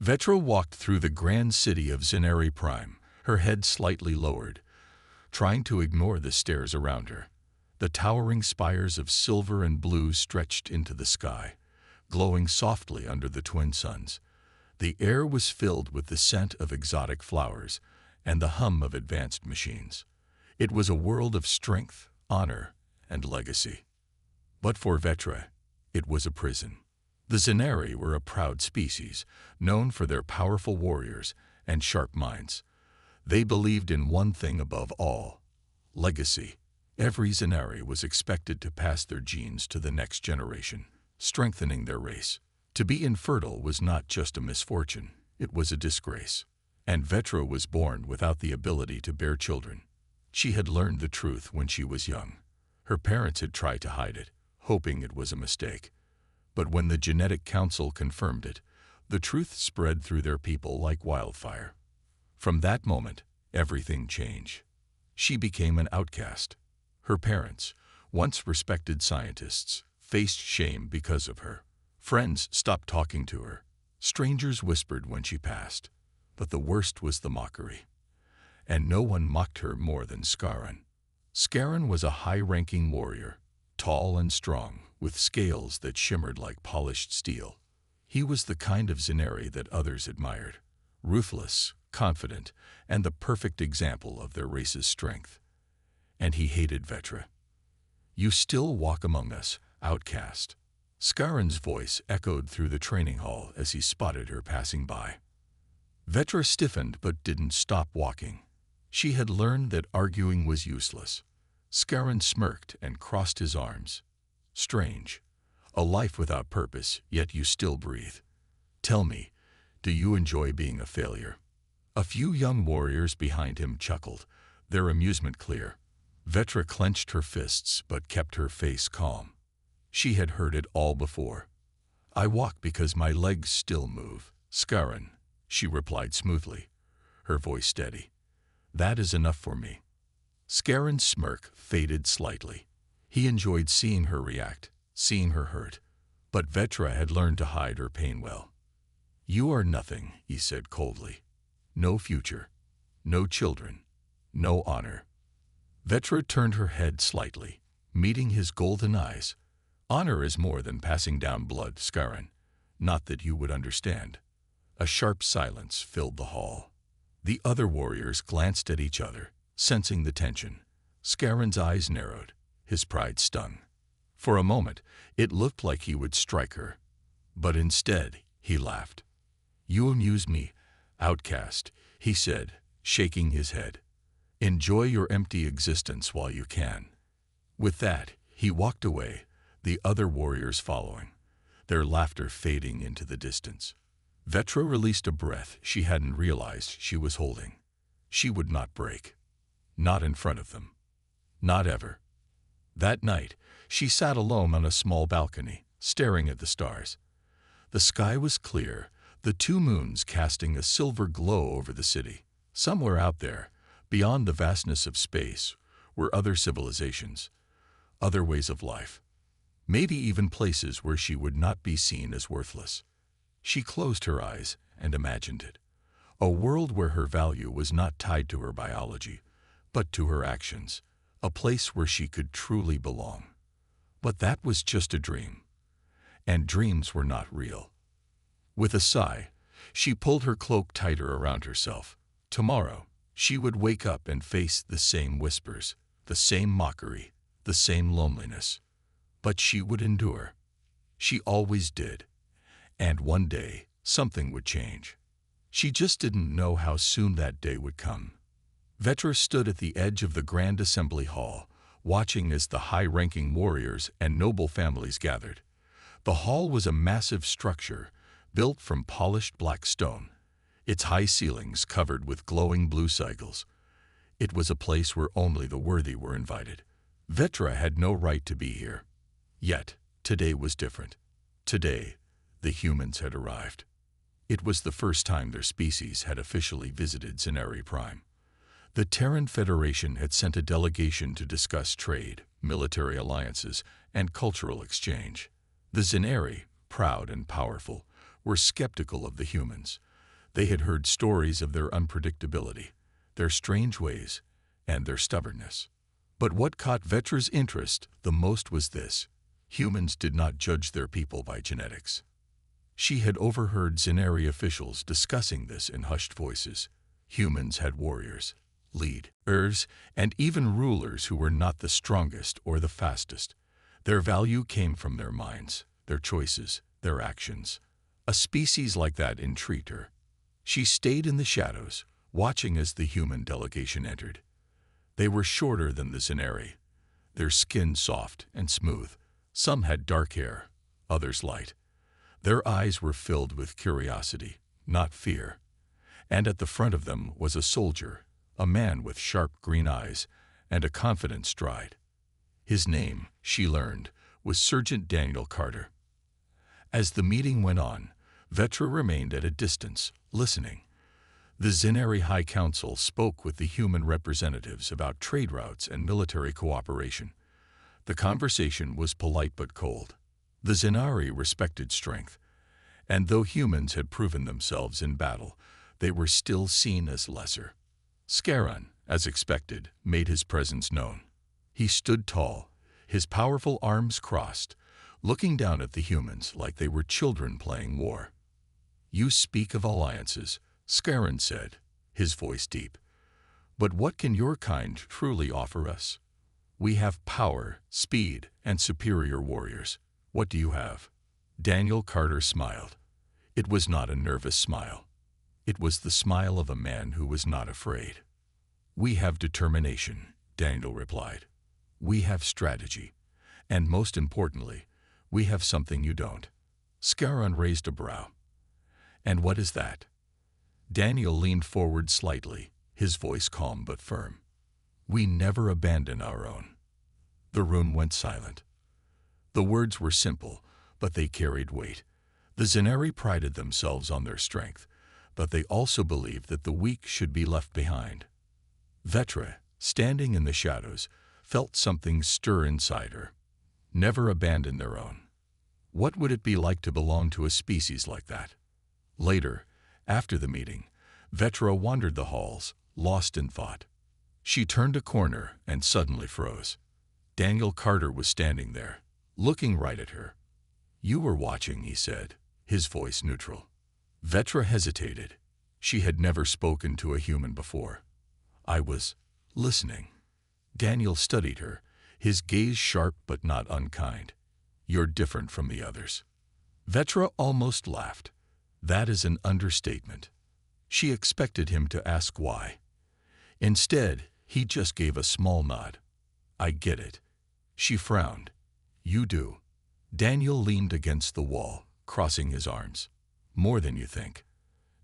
Vetra walked through the grand city of Zenari Prime, her head slightly lowered, trying to ignore the stares around her. The towering spires of silver and blue stretched into the sky, glowing softly under the twin suns. The air was filled with the scent of exotic flowers and the hum of advanced machines. It was a world of strength, honor, and legacy. But for Vetra, it was a prison. The Zenari were a proud species, known for their powerful warriors and sharp minds. They believed in one thing above all: legacy. Every Zenari was expected to pass their genes to the next generation, strengthening their race. To be infertile was not just a misfortune, it was a disgrace. And Vetra was born without the ability to bear children. She had learned the truth when she was young. Her parents had tried to hide it, hoping it was a mistake. But when the genetic council confirmed it, the truth spread through their people like wildfire. From that moment, everything changed. She became an outcast. Her parents, once respected scientists, faced shame because of her. Friends stopped talking to her. Strangers whispered when she passed. But the worst was the mockery. And no one mocked her more than Scaran. Scaran was a high-ranking warrior, tall and strong, with scales that shimmered like polished steel. He was the kind of Zenari that others admired, ruthless, confident, and the perfect example of their race's strength. And he hated Vetra. "You still walk among us, outcast." Scaran's voice echoed through the training hall as he spotted her passing by. Vetra stiffened but didn't stop walking. She had learned that arguing was useless. Scaran smirked and crossed his arms. "Strange. A life without purpose, yet you still breathe. Tell me, do you enjoy being a failure?" A few young warriors behind him chuckled, their amusement clear. Vetra clenched her fists but kept her face calm. She had heard it all before. "I walk because my legs still move, Scaran," she replied smoothly, her voice steady. "That is enough for me." Scaran's smirk faded slightly. He enjoyed seeing her react, seeing her hurt. But Vetra had learned to hide her pain well. "You are nothing," he said coldly. "No future, no children, no honor." Vetra turned her head slightly, meeting his golden eyes. "Honor is more than passing down blood, Scaran. Not that you would understand." A sharp silence filled the hall. The other warriors glanced at each other, sensing the tension. Scaran's eyes narrowed, his pride stung. For a moment, it looked like he would strike her. But instead, he laughed. "You amuse me, outcast," he said, shaking his head. "Enjoy your empty existence while you can." With that, he walked away, the other warriors following, their laughter fading into the distance. Vetra released a breath she hadn't realized she was holding. She would not break. Not in front of them. Not ever. That night, she sat alone on a small balcony, staring at the stars. The sky was clear, the two moons casting a silver glow over the city. Somewhere out there, beyond the vastness of space, were other civilizations, other ways of life. Maybe even places where she would not be seen as worthless. She closed her eyes and imagined it. A world where her value was not tied to her biology, but to her actions. A place where she could truly belong. But that was just a dream. And dreams were not real. With a sigh, she pulled her cloak tighter around herself. Tomorrow, she would wake up and face the same whispers, the same mockery, the same loneliness. But she would endure. She always did. And one day, something would change. She just didn't know how soon that day would come. Vetra stood at the edge of the Grand Assembly Hall, watching as the high-ranking warriors and noble families gathered. The hall was a massive structure, built from polished black stone, its high ceilings covered with glowing blue sigils. It was a place where only the worthy were invited. Vetra had no right to be here. Yet, today was different. Today, the humans had arrived. It was the first time their species had officially visited Zenari Prime. The Terran Federation had sent a delegation to discuss trade, military alliances, and cultural exchange. The Zenari, proud and powerful, were skeptical of the humans, They had heard stories of their unpredictability, their strange ways, and their stubbornness. But what caught Vetra's interest the most was this: humans did not judge their people by genetics. She had overheard Zenari officials discussing this in hushed voices. Humans had warriors, leaders, and even rulers who were not the strongest or the fastest. Their value came from their minds, their choices, their actions. A species like that intrigued her. She stayed in the shadows, watching as the human delegation entered. They were shorter than the Zenari, their skin soft and smooth. Some had dark hair, others light. Their eyes were filled with curiosity, not fear. And at the front of them was a soldier, a man with sharp green eyes and a confident stride. His name, she learned, was Sergeant Daniel Carter. As the meeting went on, Vetra remained at a distance, listening. The Zenari High Council spoke with the human representatives about trade routes and military cooperation. The conversation was polite but cold. The Zenari respected strength, and though humans had proven themselves in battle, they were still seen as lesser. Scaron, as expected, made his presence known. He stood tall, his powerful arms crossed, looking down at the humans like they were children playing war. "You speak of alliances," Scaron said, his voice deep. "But what can your kind truly offer us? We have power, speed, and superior warriors. What do you have?" Daniel Carter smiled. It was not a nervous smile. It was the smile of a man who was not afraid. "We have determination," Daniel replied. "We have strategy. And most importantly, we have something you don't." Scaron raised a brow. "And what is that?" Daniel leaned forward slightly, his voice calm but firm. "We never abandon our own." The room went silent. The words were simple, but they carried weight. The Zenari prided themselves on their strength, but they also believed that the weak should be left behind. Vetra, standing in the shadows, felt something stir inside her. Never abandon their own. What would it be like to belong to a species like that? Later, after the meeting, Vetra wandered the halls, lost in thought. She turned a corner and suddenly froze. Daniel Carter was standing there, looking right at her. "You were watching," he said, his voice neutral. Vetra hesitated. She had never spoken to a human before. "I was listening." Daniel studied her, his gaze sharp but not unkind. "You're different from the others." Vetra almost laughed. That is an understatement. She expected him to ask why. Instead, he just gave a small nod. "I get it." She frowned. "You do." Daniel leaned against the wall, crossing his arms. "More than you think.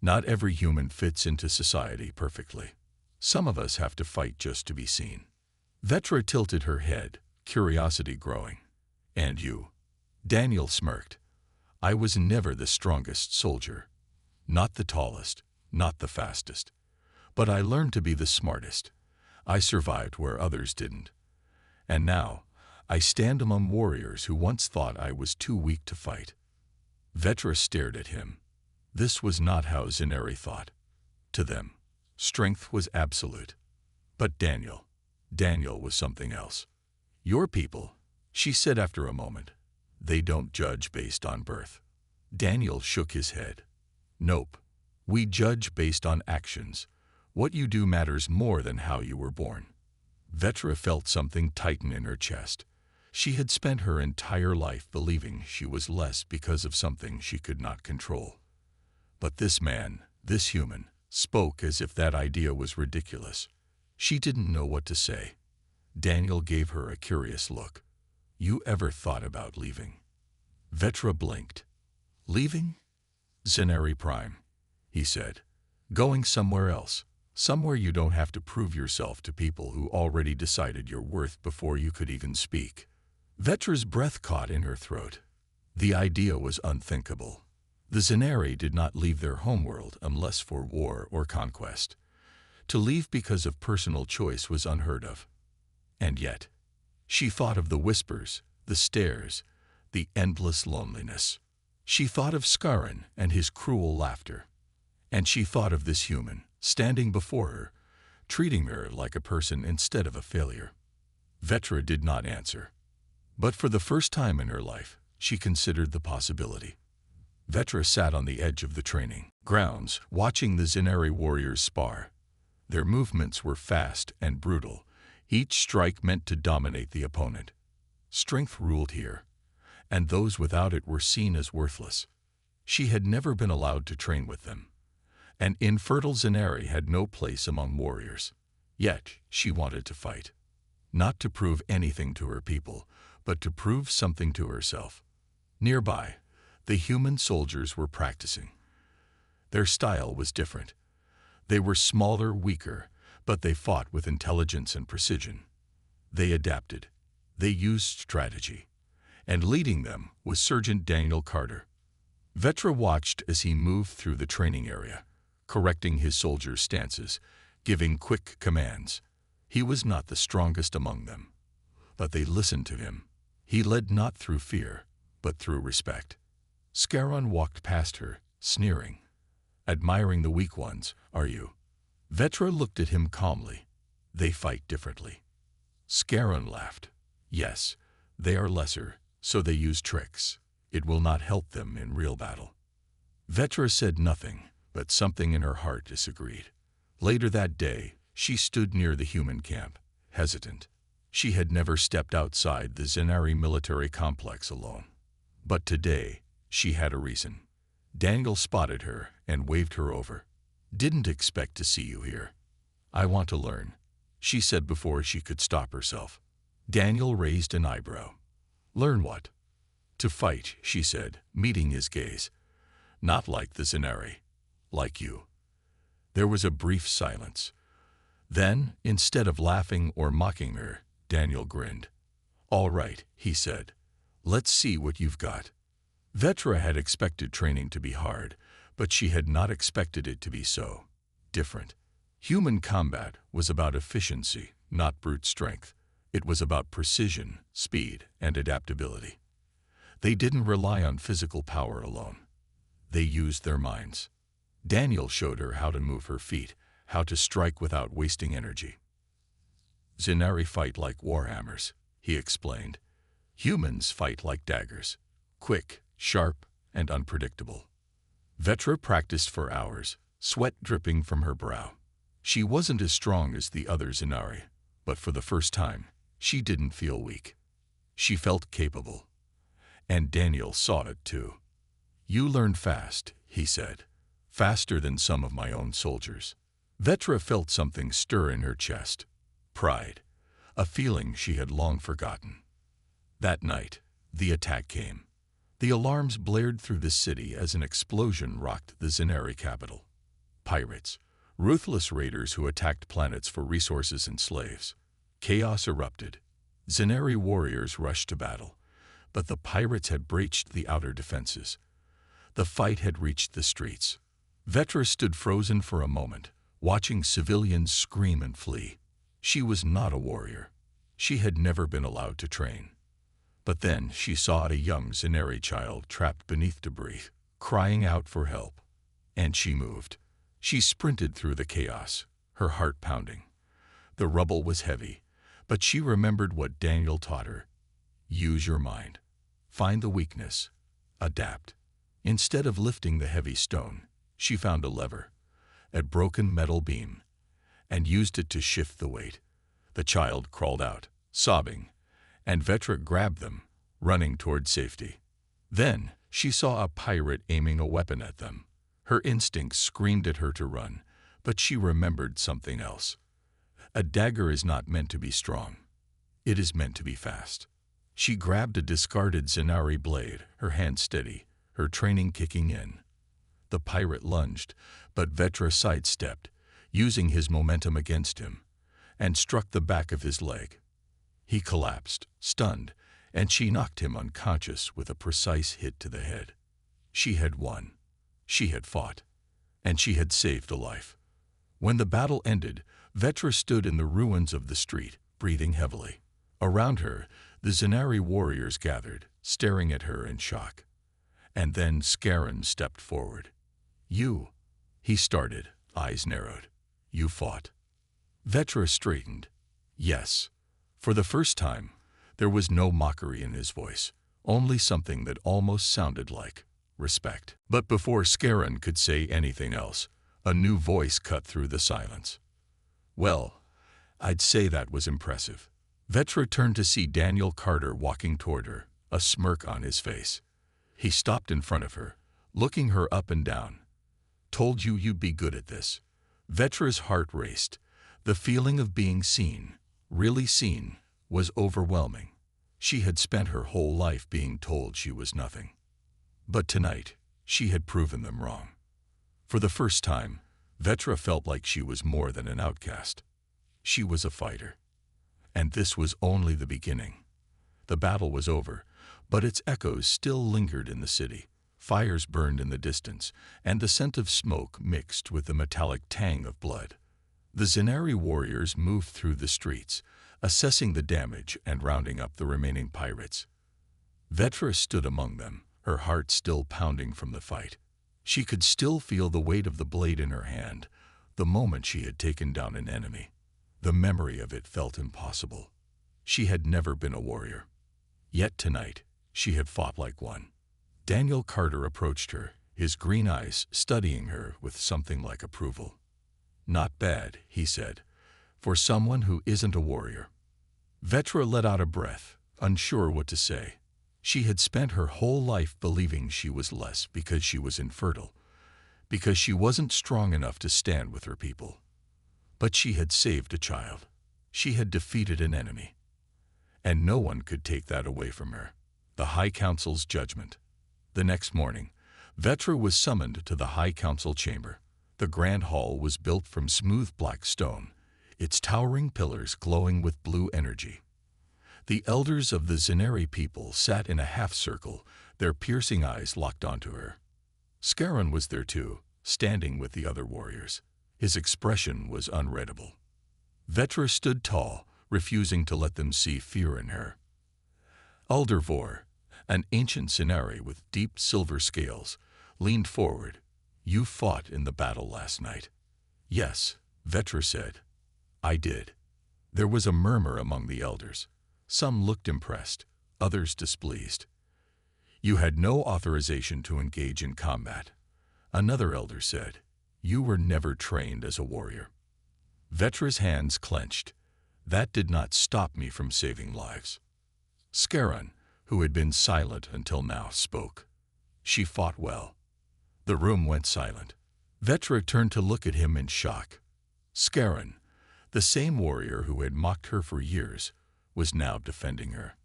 Not every human fits into society perfectly. Some of us have to fight just to be seen." Vetra tilted her head, curiosity growing. "And you?" Daniel smirked. "I was never the strongest soldier. Not the tallest, not the fastest. But I learned to be the smartest. I survived where others didn't. And now, I stand among warriors who once thought I was too weak to fight." Vetra stared at him. This was not how Zenari thought. To them, strength was absolute. But Daniel was something else. "Your people," she said after a moment, "they don't judge based on birth." Daniel shook his head. "Nope. We judge based on actions. What you do matters more than how you were born." Vetra felt something tighten in her chest. She had spent her entire life believing she was less because of something she could not control. But this man, this human, spoke as if that idea was ridiculous. She didn't know what to say. Daniel gave her a curious look. "You ever thought about leaving?" Vetra blinked. "Leaving?" "Zenari Prime," he said. "Going somewhere else. Somewhere you don't have to prove yourself to people who already decided your worth before you could even speak." Vetra's breath caught in her throat. The idea was unthinkable. The Zenari did not leave their homeworld unless for war or conquest. To leave because of personal choice was unheard of. And yet, she thought of the whispers, the stares, the endless loneliness. She thought of Scaron and his cruel laughter. And she thought of this human, standing before her, treating her like a person instead of a failure. Vetra did not answer. But for the first time in her life, she considered the possibility. Vetra sat on the edge of the training grounds, watching the Zinari warriors spar. Their movements were fast and brutal, each strike meant to dominate the opponent. Strength ruled here, and those without it were seen as worthless. She had never been allowed to train with them. An infertile Zinari had no place among warriors. Yet she wanted to fight. Not to prove anything to her people, but to prove something to herself. Nearby, the human soldiers were practicing. Their style was different. They were smaller, weaker, but they fought with intelligence and precision. They adapted. They used strategy. And leading them was Sergeant Daniel Carter. Vetra watched as he moved through the training area, correcting his soldiers' stances, giving quick commands. He was not the strongest among them, but they listened to him. He led not through fear, but through respect. Scaron walked past her, sneering. Admiring the weak ones, are you? Vetra looked at him calmly. They fight differently. Scaron laughed. Yes, they are lesser, so they use tricks. It will not help them in real battle. Vetra said nothing, but something in her heart disagreed. Later that day, she stood near the human camp, hesitant. She had never stepped outside the Zinari military complex alone. But today, she had a reason. Daniel spotted her and waved her over. Didn't expect to see you here. I want to learn, she said before she could stop herself. Daniel raised an eyebrow. Learn what? To fight, she said, meeting his gaze. Not like the Zinari. Like you. There was a brief silence. Then, instead of laughing or mocking her, Daniel grinned. All right, he said. Let's see what you've got. Vetra had expected training to be hard, but she had not expected it to be so different. Human combat was about efficiency, not brute strength. It was about precision, speed, and adaptability. They didn't rely on physical power alone. They used their minds. Daniel showed her how to move her feet, how to strike without wasting energy. Zinari fight like warhammers, he explained. Humans fight like daggers, quick, sharp, and unpredictable. Vetra practiced for hours, sweat dripping from her brow. She wasn't as strong as the other Zinari, but for the first time, she didn't feel weak. She felt capable. And Daniel saw it too. You learn fast, he said. Faster than some of my own soldiers. Vetra felt something stir in her chest. Pride. A feeling she had long forgotten. That night, the attack came. The alarms blared through the city as an explosion rocked the Zinari capital. Pirates. Ruthless raiders who attacked planets for resources and slaves. Chaos erupted. Zinari warriors rushed to battle. But the pirates had breached the outer defenses. The fight had reached the streets. Vetra stood frozen for a moment, watching civilians scream and flee. She was not a warrior. She had never been allowed to train. But then she saw a young Zinari child trapped beneath debris, crying out for help. And she moved. She sprinted through the chaos, her heart pounding. The rubble was heavy, but she remembered what Daniel taught her. Use your mind. Find the weakness. Adapt. Instead of lifting the heavy stone, she found a lever, a broken metal beam, and used it to shift the weight. The child crawled out, sobbing, and Vetra grabbed them, running toward safety. Then she saw a pirate aiming a weapon at them. Her instincts screamed at her to run, but she remembered something else. A dagger is not meant to be strong. It is meant to be fast. She grabbed a discarded Zinari blade, her hand steady, her training kicking in. The pirate lunged, but Vetra sidestepped, using his momentum against him, and struck the back of his leg. He collapsed, stunned, and she knocked him unconscious with a precise hit to the head. She had won. She had fought. And she had saved a life. When the battle ended, Vetra stood in the ruins of the street, breathing heavily. Around her, the Zinari warriors gathered, staring at her in shock. And then Scaron stepped forward. You. He started, eyes narrowed. You fought. Vetra straightened. Yes. For the first time, there was no mockery in his voice, only something that almost sounded like respect. But before Scaran could say anything else, a new voice cut through the silence. Well, I'd say that was impressive. Vetra turned to see Daniel Carter walking toward her, a smirk on his face. He stopped in front of her, looking her up and down. Told you you'd be good at this. Vetra's heart raced. The feeling of being seen, really seen, was overwhelming. She had spent her whole life being told she was nothing. But tonight, she had proven them wrong. For the first time, Vetra felt like she was more than an outcast. She was a fighter. And this was only the beginning. The battle was over, but its echoes still lingered in the city. Fires burned in the distance, and the scent of smoke mixed with the metallic tang of blood. The Zenari warriors moved through the streets, assessing the damage and rounding up the remaining pirates. Vetra stood among them, her heart still pounding from the fight. She could still feel the weight of the blade in her hand, the moment she had taken down an enemy. The memory of it felt impossible. She had never been a warrior. Yet tonight, she had fought like one. Daniel Carter approached her, his green eyes studying her with something like approval. Not bad, he said, for someone who isn't a warrior. Vetra let out a breath, unsure what to say. She had spent her whole life believing she was less because she was infertile, because she wasn't strong enough to stand with her people. But she had saved a child. She had defeated an enemy. And no one could take that away from her. The High Council's judgment. The next morning, Vetra was summoned to the High Council chamber. The grand hall was built from smooth black stone, its towering pillars glowing with blue energy. The elders of the Zenari people sat in a half-circle, their piercing eyes locked onto her. Scaran was there too, standing with the other warriors. His expression was unreadable. Vetra stood tall, refusing to let them see fear in her. Aldervor, an ancient Zenari with deep silver scales, leaned forward. You fought in the battle last night. Yes, Vetra said. I did. There was a murmur among the elders. Some looked impressed, others displeased. You had no authorization to engage in combat. Another elder said, you were never trained as a warrior. Vetra's hands clenched. That did not stop me from saving lives. Scaran, who had been silent until now, spoke. She fought well. The room went silent. Vetra turned to look at him in shock. Scaran, the same warrior who had mocked her for years, was now defending her.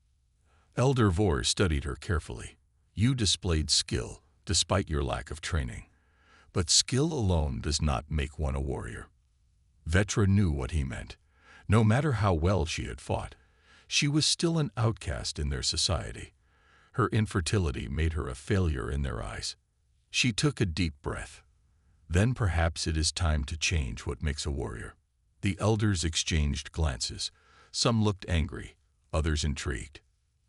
Elder Vor studied her carefully. You displayed skill, despite your lack of training. But skill alone does not make one a warrior. Vetra knew what he meant. No matter how well she had fought, she was still an outcast in their society. Her infertility made her a failure in their eyes. She took a deep breath. Then perhaps it is time to change what makes a warrior. The elders exchanged glances. Some looked angry, others intrigued.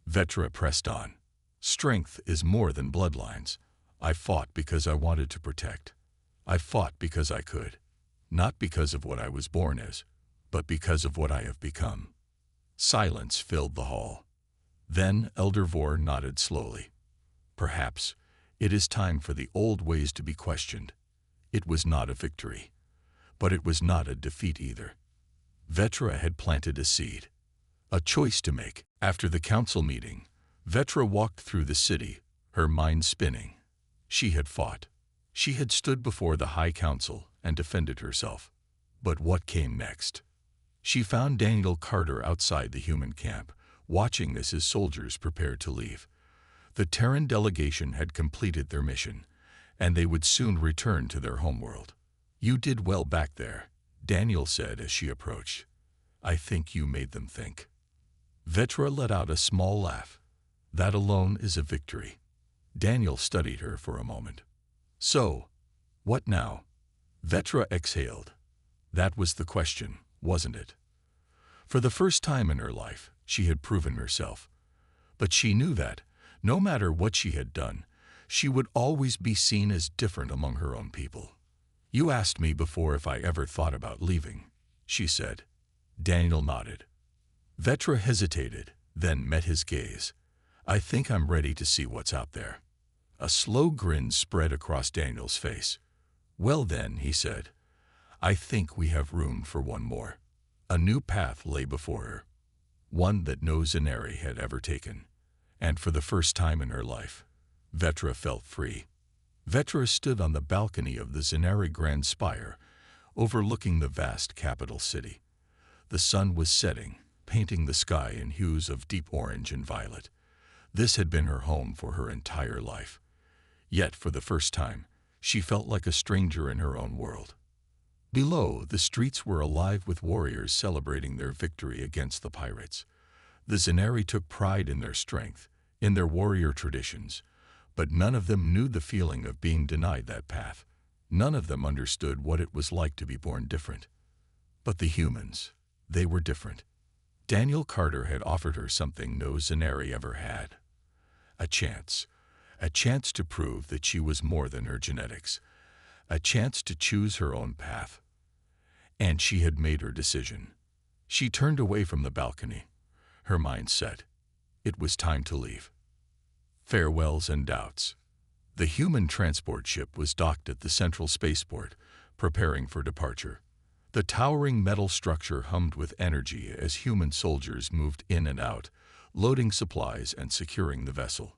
Vetra pressed on. Strength is more than bloodlines. I fought because I wanted to protect. I fought because I could. Not because of what I was born as, but because of what I have become. Silence filled the hall. Then Elder Vor nodded slowly. Perhaps it is time for the old ways to be questioned. It was not a victory, but it was not a defeat either. Vetra had planted a seed, a choice to make. After the council meeting, Vetra walked through the city, her mind spinning. She had fought. She had stood before the High Council and defended herself. But what came next? She found Daniel Carter outside the human camp, watching as his soldiers prepared to leave. The Terran delegation had completed their mission, and they would soon return to their homeworld. You did well back there, Daniel said as she approached. I think you made them think. Vetra let out a small laugh. That alone is a victory. Daniel studied her for a moment. So, what now? Vetra exhaled. That was the question, wasn't it? For the first time in her life, she had proven herself. But she knew that, no matter what she had done, she would always be seen as different among her own people. You asked me before if I ever thought about leaving, she said. Daniel nodded. Vetra hesitated, then met his gaze. I think I'm ready to see what's out there. A slow grin spread across Daniel's face. Well then, he said, I think we have room for one more. A new path lay before her, one that no Zenari had ever taken. And for the first time in her life, Vetra felt free. Vetra stood on the balcony of the Zenari Grand Spire, overlooking the vast capital city. The sun was setting, painting the sky in hues of deep orange and violet. This had been her home for her entire life. Yet, for the first time, she felt like a stranger in her own world. Below, the streets were alive with warriors celebrating their victory against the pirates. The Zenari took pride in their strength, in their warrior traditions, but none of them knew the feeling of being denied that path. None of them understood what it was like to be born different. But the humans, they were different. Daniel Carter had offered her something no Zenari ever had. A chance to prove that she was more than her genetics, a chance to choose her own path. And she had made her decision. She turned away from the balcony, her mind set. It was time to leave. Farewells and doubts. The human transport ship was docked at the central spaceport, preparing for departure. The towering metal structure hummed with energy as human soldiers moved in and out, loading supplies and securing the vessel.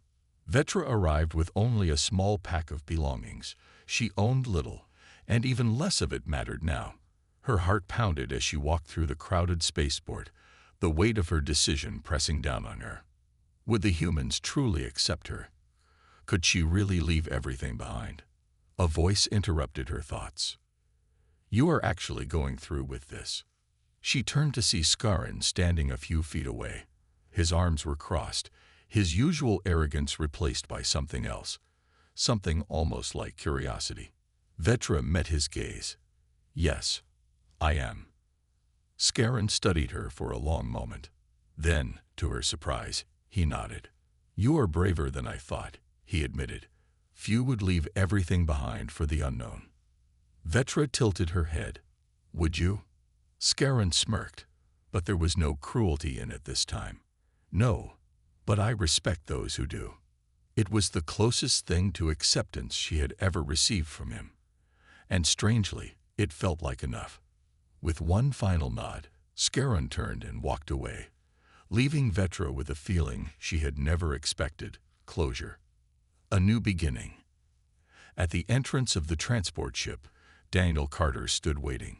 Vetra arrived with only a small pack of belongings. She owned little, and even less of it mattered now. Her heart pounded as she walked through the crowded spaceport, the weight of her decision pressing down on her. Would the humans truly accept her? Could she really leave everything behind? A voice interrupted her thoughts. You are actually going through with this. She turned to see Scarin standing a few feet away. His arms were crossed, his usual arrogance replaced by something else, something almost like curiosity. Vetra met his gaze. Yes, I am. Scarin studied her for a long moment. Then, to her surprise, he nodded. You are braver than I thought, he admitted. Few would leave everything behind for the unknown. Vetra tilted her head. Would you? Scarin smirked, but there was no cruelty in it this time. No, but I respect those who do. It was the closest thing to acceptance she had ever received from him. And strangely, it felt like enough. With one final nod, Scarin turned and walked away, leaving Vetra with a feeling she had never expected: closure. A new beginning. At the entrance of the transport ship, Daniel Carter stood waiting.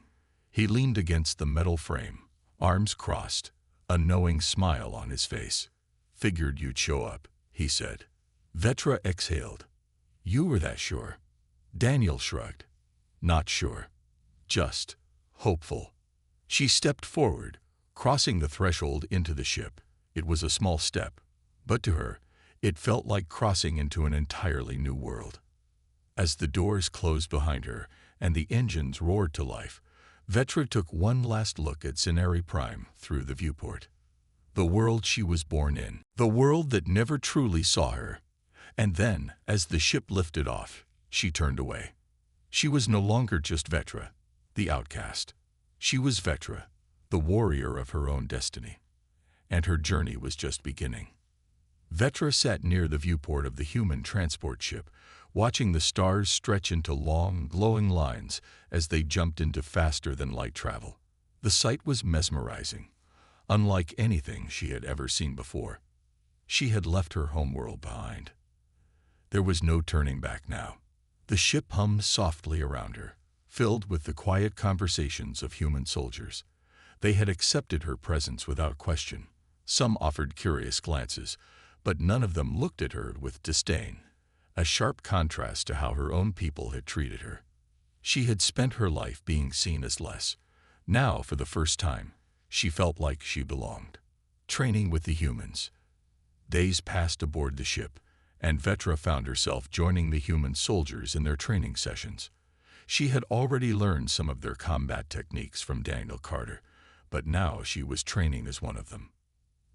He leaned against the metal frame, arms crossed, a knowing smile on his face. Figured you'd show up, he said. Vetra exhaled. You were that sure? Daniel shrugged. Not sure. Just hopeful. She stepped forward, crossing the threshold into the ship. It was a small step, but to her, it felt like crossing into an entirely new world. As the doors closed behind her and the engines roared to life, Vetra took one last look at Zenari Prime through the viewport. The world she was born in, the world that never truly saw her. And then, as the ship lifted off, she turned away. She was no longer just Vetra, the outcast. She was Vetra, the warrior of her own destiny. And her journey was just beginning. Vetra sat near the viewport of the human transport ship, watching the stars stretch into long, glowing lines as they jumped into faster-than-light travel. The sight was mesmerizing, unlike anything she had ever seen before. She had left her homeworld behind. There was no turning back now. The ship hummed softly around her, filled with the quiet conversations of human soldiers. They had accepted her presence without question. Some offered curious glances, but none of them looked at her with disdain, a sharp contrast to how her own people had treated her. She had spent her life being seen as less. Now, for the first time, she felt like she belonged. Training with the humans. Days passed aboard the ship, and Vetra found herself joining the human soldiers in their training sessions. She had already learned some of their combat techniques from Daniel Carter, but now she was training as one of them.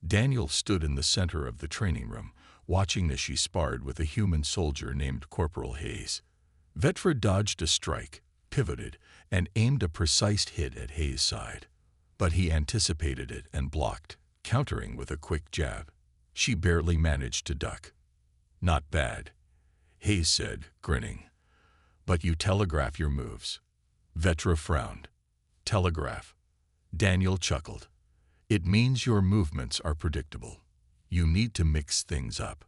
Daniel stood in the center of the training room, watching as she sparred with a human soldier named Corporal Hayes. Vetra dodged a strike, pivoted, and aimed a precise hit at Hayes' side. But he anticipated it and blocked, countering with a quick jab. She barely managed to duck. "Not bad," Hayes said, grinning. "But you telegraph your moves." Vetra frowned. "Telegraph?" Daniel chuckled. "It means your movements are predictable. You need to mix things up."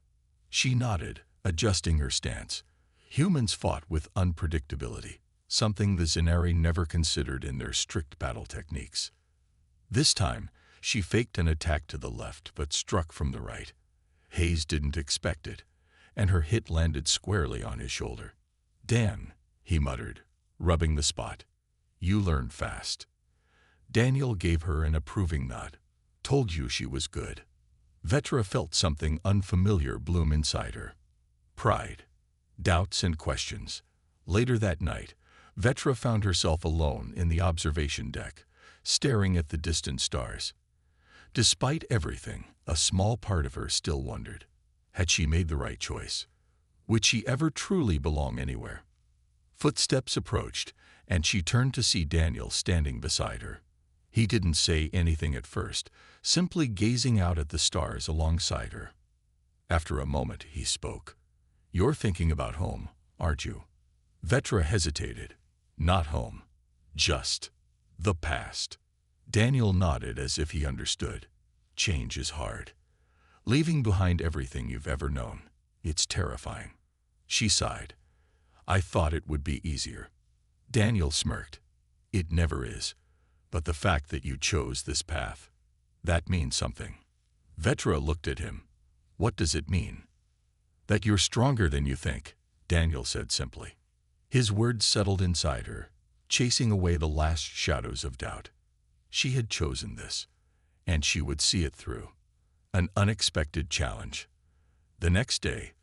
She nodded, adjusting her stance. Humans fought with unpredictability, something the Zenari never considered in their strict battle techniques. This time, she faked an attack to the left but struck from the right. Hayes didn't expect it, and her hit landed squarely on his shoulder. "Dan," he muttered, rubbing the spot. "You learn fast." Daniel gave her an approving nod. "Told you she was good." Vetra felt something unfamiliar bloom inside her. Pride, doubts, and questions. Later that night, Vetra found herself alone in the observation deck, staring at the distant stars. Despite everything, a small part of her still wondered. Had she made the right choice? Would she ever truly belong anywhere? Footsteps approached, and she turned to see Daniel standing beside her. He didn't say anything at first, simply gazing out at the stars alongside her. After a moment, he spoke. "You're thinking about home, aren't you?" Vetra hesitated. "Not home. Just the past." Daniel nodded as if he understood. "Change is hard. Leaving behind everything you've ever known. It's terrifying." She sighed. "I thought it would be easier." Daniel smirked. "It never is. But the fact that you chose this path, that means something." Vetra looked at him. "What does it mean?" "That you're stronger than you think," Daniel said simply. His words settled inside her, chasing away the last shadows of doubt. She had chosen this, and she would see it through. An unexpected challenge. The next day,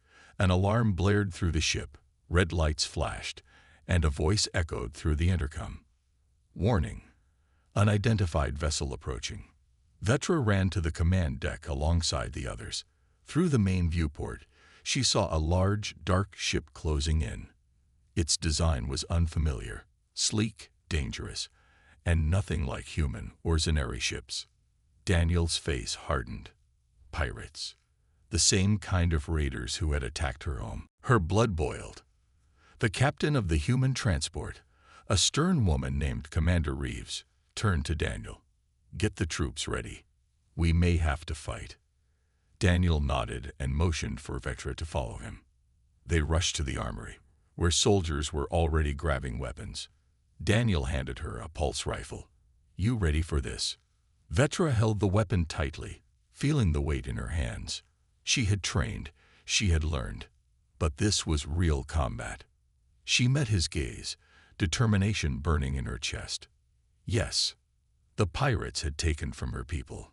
an alarm blared through the ship, red lights flashed, and a voice echoed through the intercom. "Warning. Unidentified vessel approaching." Vetra ran to the command deck alongside the others. Through the main viewport, she saw a large, dark ship closing in. Its design was unfamiliar, sleek, dangerous, and nothing like human or Zenari ships. Daniel's face hardened. Pirates. The same kind of raiders who had attacked her home. Her blood boiled. The captain of the human transport, a stern woman named Commander Reeves, turned to Daniel. "Get the troops ready. We may have to fight." Daniel nodded and motioned for Vetra to follow him. They rushed to the armory, where soldiers were already grabbing weapons. Daniel handed her a pulse rifle. "You ready for this?" Vetra held the weapon tightly, feeling the weight in her hands. She had trained, she had learned, but this was real combat. She met his gaze, determination burning in her chest. Yes, the pirates had taken from her people.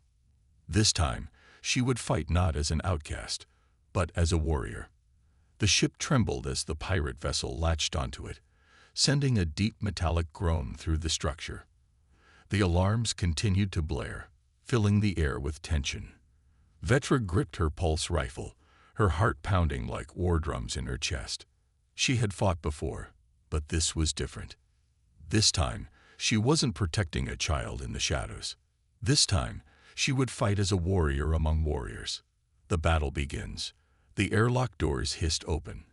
This time, she would fight not as an outcast, but as a warrior. The ship trembled as the pirate vessel latched onto it, sending a deep metallic groan through the structure. The alarms continued to blare, filling the air with tension. Vetra gripped her pulse rifle, her heart pounding like war drums in her chest. She had fought before, but this was different. This time, she wasn't protecting a child in the shadows. This time, she would fight as a warrior among warriors. The battle begins. The airlock doors hissed open,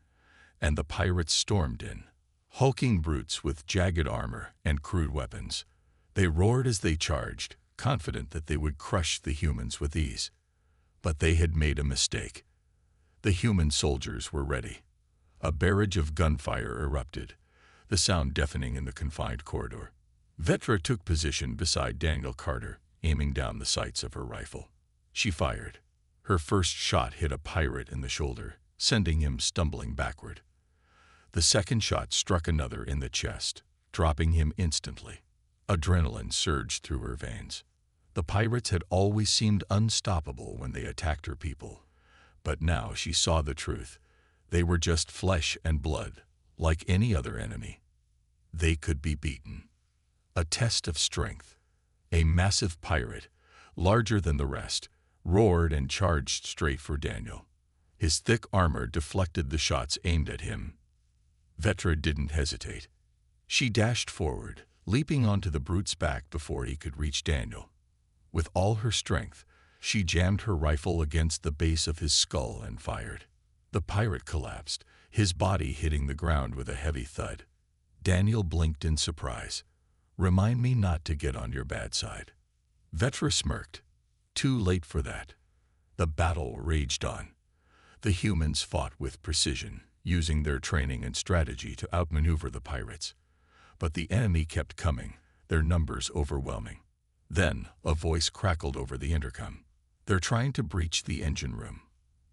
and the pirates stormed in, hulking brutes with jagged armor and crude weapons. They roared as they charged, confident that they would crush the humans with ease. But they had made a mistake. The human soldiers were ready. A barrage of gunfire erupted, the sound deafening in the confined corridor. Vetra took position beside Daniel Carter, aiming down the sights of her rifle. She fired. Her first shot hit a pirate in the shoulder, sending him stumbling backward. The second shot struck another in the chest, dropping him instantly. Adrenaline surged through her veins. The pirates had always seemed unstoppable when they attacked her people. But now she saw the truth. They were just flesh and blood, like any other enemy. They could be beaten. A test of strength. A massive pirate, larger than the rest, roared and charged straight for Daniel. His thick armor deflected the shots aimed at him. Vetra didn't hesitate. She dashed forward, leaping onto the brute's back before he could reach Daniel. With all her strength, she jammed her rifle against the base of his skull and fired. The pirate collapsed, his body hitting the ground with a heavy thud. Daniel blinked in surprise. "Remind me not to get on your bad side." Vetra smirked. Too late for that. The battle raged on. The humans fought with precision, using their training and strategy to outmaneuver the pirates. But the enemy kept coming, their numbers overwhelming. Then, a voice crackled over the intercom. "They're trying to breach the engine room.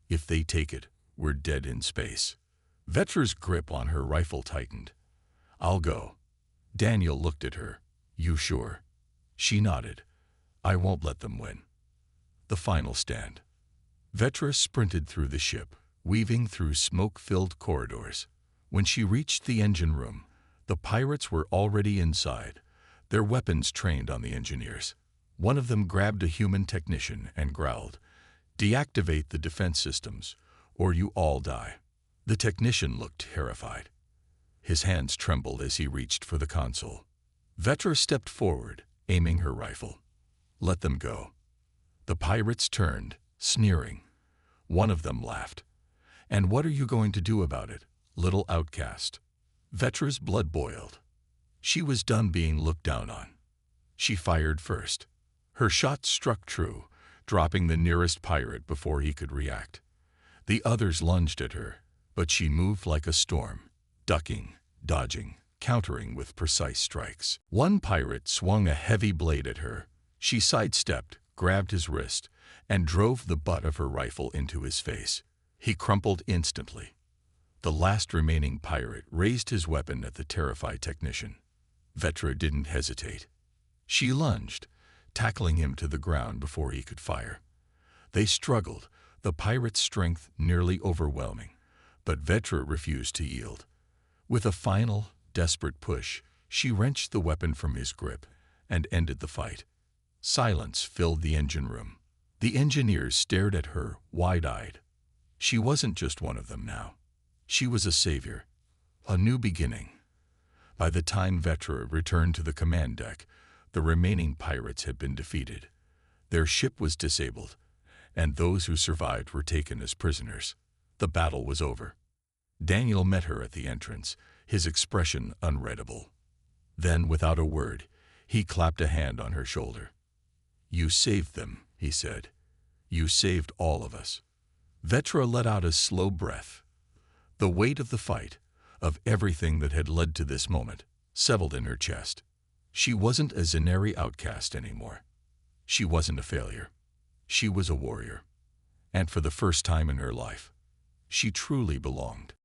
If they take it, we're dead in space." Vetra's grip on her rifle tightened. "I'll go." Daniel looked at her. "You sure?" She nodded. "I won't let them win." The final stand. Vetra sprinted through the ship, weaving through smoke-filled corridors. When she reached the engine room, the pirates were already inside, their weapons trained on the engineers. One of them grabbed a human technician and growled, "Deactivate the defense systems, or you all die." The technician looked terrified. His hands trembled as he reached for the console. Vetra stepped forward, aiming her rifle. "Let them go." The pirates turned, sneering. One of them laughed. "And what are you going to do about it, little outcast?" Vetra's blood boiled. She was done being looked down on. She fired first. Her shot struck true, dropping the nearest pirate before he could react. The others lunged at her, but she moved like a storm, ducking, dodging, countering with precise strikes. One pirate swung a heavy blade at her. She sidestepped, grabbed his wrist, and drove the butt of her rifle into his face. He crumpled instantly. The last remaining pirate raised his weapon at the terrified technician. Vetra didn't hesitate. She lunged, tackling him to the ground before he could fire. They struggled, the pirate's strength nearly overwhelming, but Vetra refused to yield. With a final, desperate push, she wrenched the weapon from his grip and ended the fight. Silence filled the engine room. The engineers stared at her, wide-eyed. She wasn't just one of them now. She was a savior, a new beginning. By the time Vetra returned to the command deck, the remaining pirates had been defeated. Their ship was disabled, and those who survived were taken as prisoners. The battle was over. Daniel met her at the entrance, his expression unreadable. Then, without a word, he clapped a hand on her shoulder. "You saved them," he said. "You saved all of us." Vetra let out a slow breath. The weight of the fight, of everything that had led to this moment, settled in her chest. She wasn't a Zenari outcast anymore. She wasn't a failure. She was a warrior. And for the first time in her life, she truly belonged.